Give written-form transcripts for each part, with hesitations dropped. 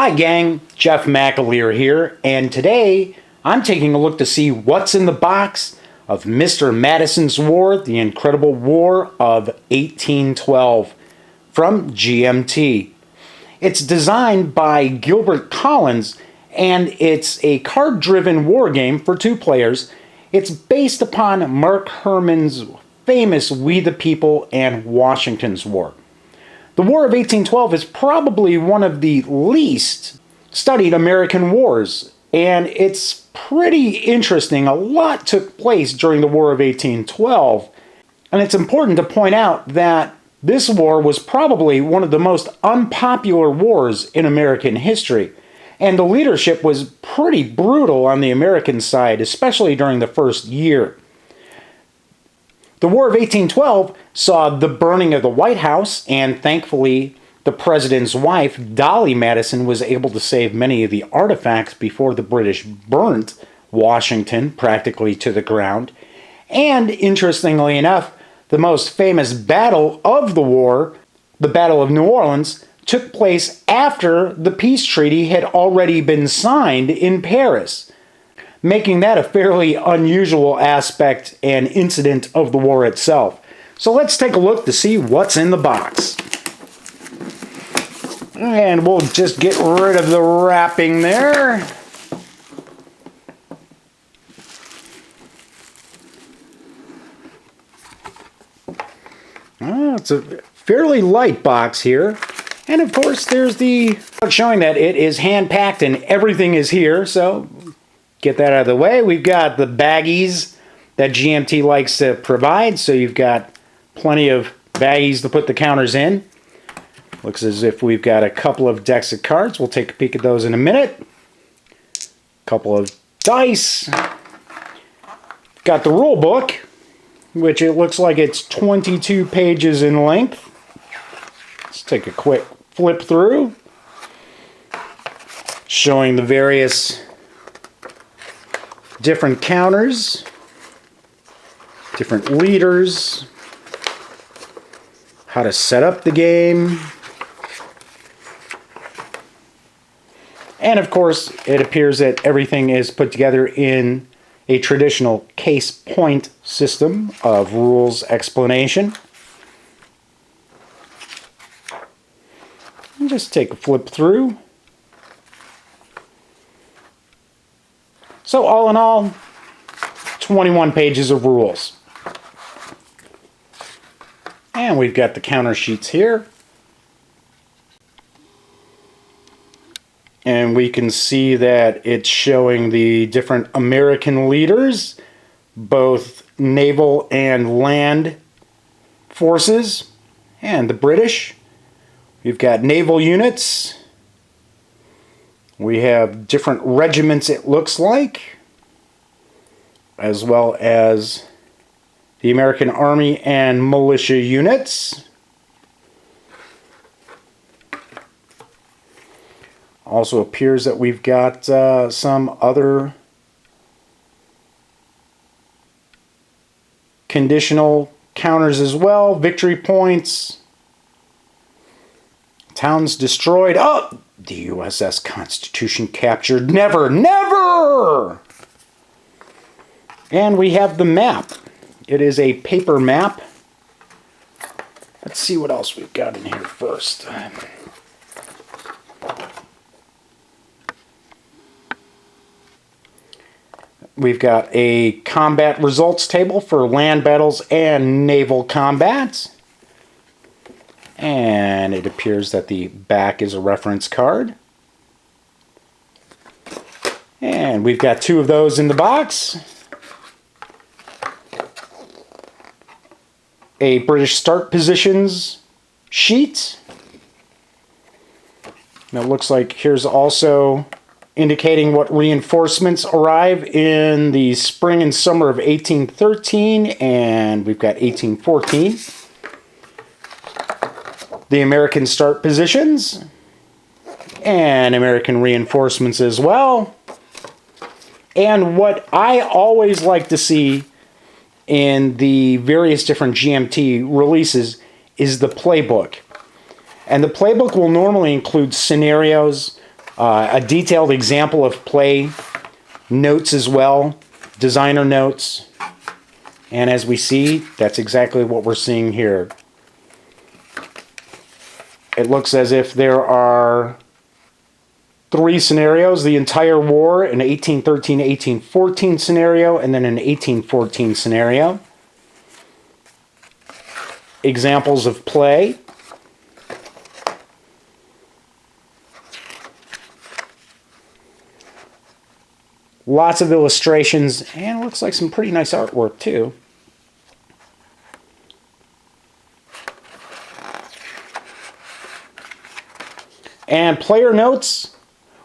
Hi gang, Jeff McAleer here, and today I'm taking a look to see what's in the box of Mr. Madison's War, the Incredible War of 1812 from GMT. It's designed by Gilbert Collins, and it's a card-driven war game for 2 players. It's based upon Mark Herman's famous We the People and Washington's War. The War of 1812 is probably one of the least studied American wars, and it's pretty interesting. A lot took place during the War of 1812, and it's important to point out that this war was probably one of the most unpopular wars in American history, and the leadership was pretty brutal on the American side, especially during the first year. The War of 1812 saw the burning of the White House, and thankfully the president's wife, Dolly Madison, was able to save many of the artifacts before the British burnt Washington practically to the ground. And interestingly enough, the most famous battle of the war, the Battle of New Orleans, took place after the peace treaty had already been signed in Paris, making that a fairly unusual aspect and incident of the war itself. So let's take a look to see what's in the box. And we'll just get rid of the wrapping there. It's a fairly light box here. And of course there's the showing that it is hand-packed and everything is here, so get that out of the way. We've got the baggies that GMT likes to provide, so you've got plenty of baggies to put the counters in. Looks as if we've got a couple of decks of cards. We'll take a peek at those in a minute. Couple of dice. Got the rule book, which it looks like it's 22 pages in length. Let's take a quick flip through, showing the various different counters, different leaders, how to set up the game, and of course it appears that everything is put together in a traditional case point system of rules explanation. And just take a flip through. So all in all, 21 pages of rules. And we've got the counter sheets here. And we can see that it's showing the different American leaders, both naval and land forces, and the British. We've got naval units. We have different regiments, it looks like, as well as the American Army and militia units. Also appears that we've got some other conditional counters as well. Victory points. Towns destroyed. Oh! The USS Constitution captured. Never, never! And we have the map. It is a paper map. Let's see what else we've got in here first. We've got a combat results table for land battles and naval combat. And it appears that the back is a reference card. And we've got 2 of those in the box. A British start positions sheet. And it looks like here's also indicating what reinforcements arrive in the spring and summer of 1813, and we've got 1814. The American start positions, and American reinforcements as well. And what I always like to see in the various different GMT releases is the playbook. And the playbook will normally include scenarios, A detailed example of play notes as well, designer notes. And as we see, that's exactly what we're seeing here. It looks as if there are 3 scenarios, the entire war, an 1813-1814 scenario, and then an 1814 scenario. Examples of play. Lots of illustrations, and it looks like some pretty nice artwork too. And player notes,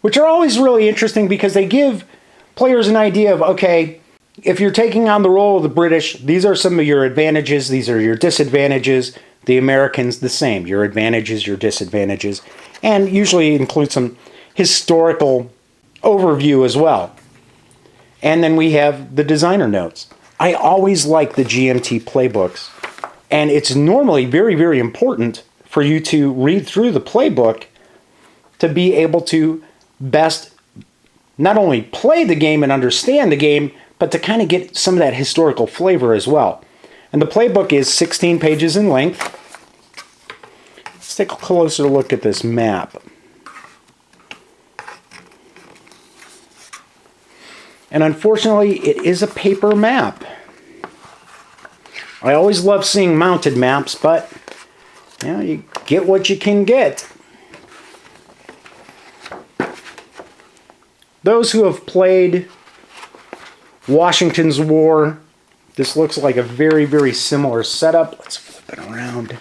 which are always really interesting because they give players an idea of, okay, if you're taking on the role of the British, these are some of your advantages, these are your disadvantages. The Americans, the same, your advantages, your disadvantages, and usually include some historical overview as well. And then we have the designer notes. I always like the GMT playbooks, and it's normally very, very important for you to read through the playbook to be able to best not only play the game and understand the game, but to kind of get some of that historical flavor as well. And the playbook is 16 pages in length. Let's take a closer look at this map. And unfortunately, it is a paper map. I always love seeing mounted maps, but you know, you get what you can get. Those who have played Washington's War, this looks like a very, very similar setup. Let's flip it around.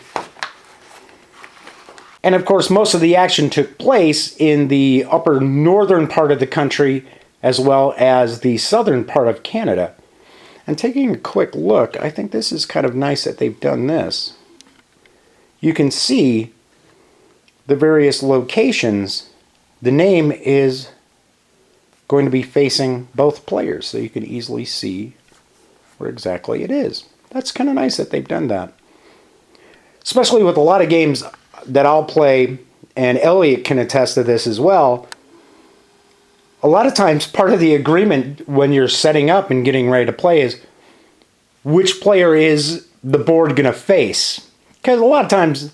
And of course, most of the action took place in the upper northern part of the country, as well as the southern part of Canada. And taking a quick look, I think this is kind of nice that they've done this. You can see the various locations. The name is going to be facing both players, so you can easily see where exactly it is. That's kind of nice that they've done that. Especially with a lot of games that I'll play, and Elliot can attest to this as well. A lot of times part of the agreement when you're setting up and getting ready to play is which player is the board going to face. Because a lot of times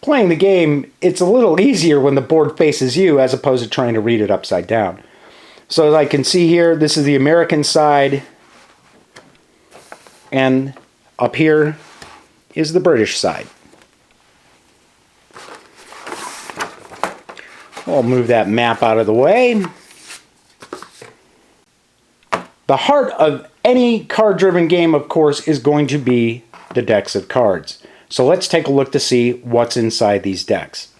playing the game, it's a little easier when the board faces you as opposed to trying to read it upside down. So as I can see here, this is the American side, and up here is the British side. I'll move that map out of the way. The heart of any card-driven game, of course, is going to be the decks of cards. So let's take a look to see what's inside these decks.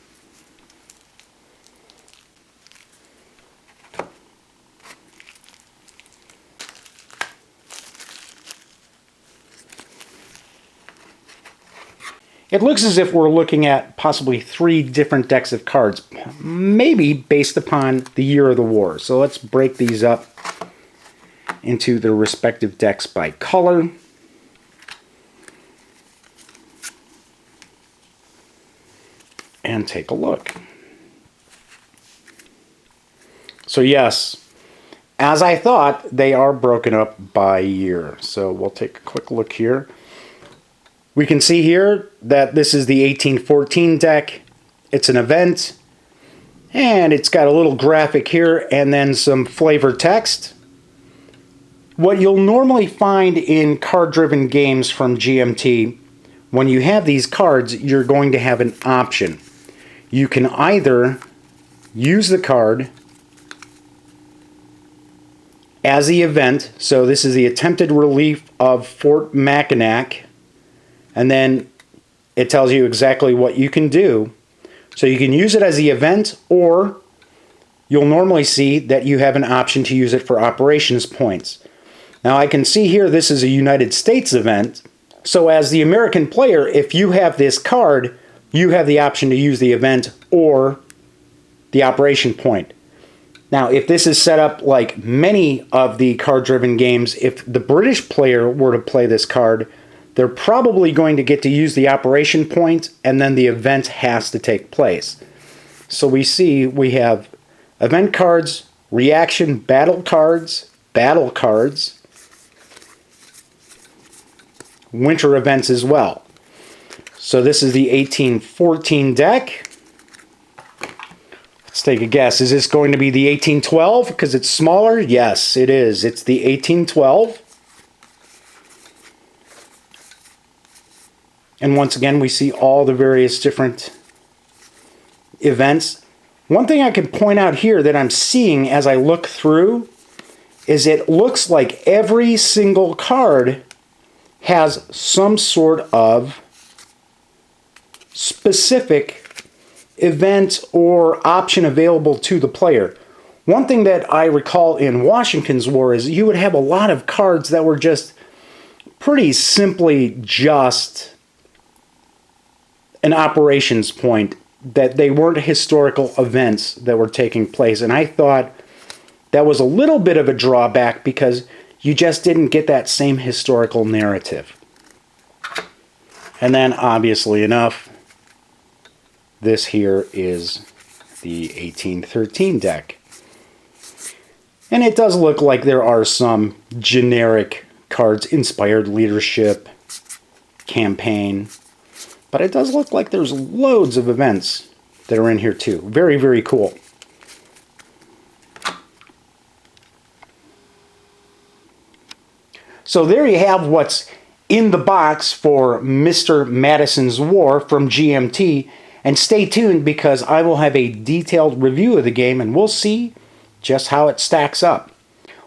It looks as if we're looking at possibly 3 different decks of cards, maybe based upon the year of the war. So let's break these up into their respective decks by color. And take a look. So yes, as I thought, they are broken up by year. So we'll take a quick look here. We can see here that this is the 1814 deck. It's an event, and it's got a little graphic here and then some flavor text. What you'll normally find in card-driven games from GMT, when you have these cards, you're going to have an option. You can either use the card as the event, so this is the attempted relief of Fort Mackinac, and then it tells you exactly what you can do. So you can use it as the event, or you'll normally see that you have an option to use it for operations points. Now I can see here this is a United States event, so as the American player, if you have this card, you have the option to use the event or the operation point. Now if this is set up like many of the card-driven games, if the British player were to play this card, they're probably going to get to use the operation point, and then the event has to take place. So we see we have event cards, reaction battle cards, winter events as well. So this is the 1814 deck. Let's take a guess. Is this going to be the 1812 because it's smaller? Yes, it is. It's the 1812. And once again, we see all the various different events. One thing I can point out here that I'm seeing as I look through is it looks like every single card has some sort of specific event or option available to the player. One thing that I recall in Washington's War is you would have a lot of cards that were just pretty simply just an operations point, that they weren't historical events that were taking place. And I thought that was a little bit of a drawback because you just didn't get that same historical narrative. And then, obviously enough, this here is the 1813 deck. And it does look like there are some generic cards, inspired leadership, campaign. But it does look like there's loads of events that are in here too. Very, very cool. So there you have what's in the box for Mr. Madison's War from GMT. And stay tuned because I will have a detailed review of the game and we'll see just how it stacks up.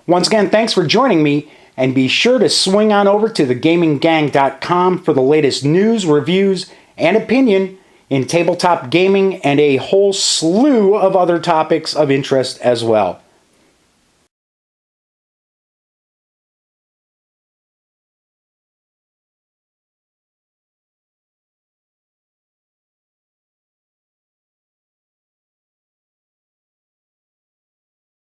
Once again, thanks for joining me. And be sure to swing on over to thegaminggang.com for the latest news, reviews, and opinion in tabletop gaming and a whole slew of other topics of interest as well.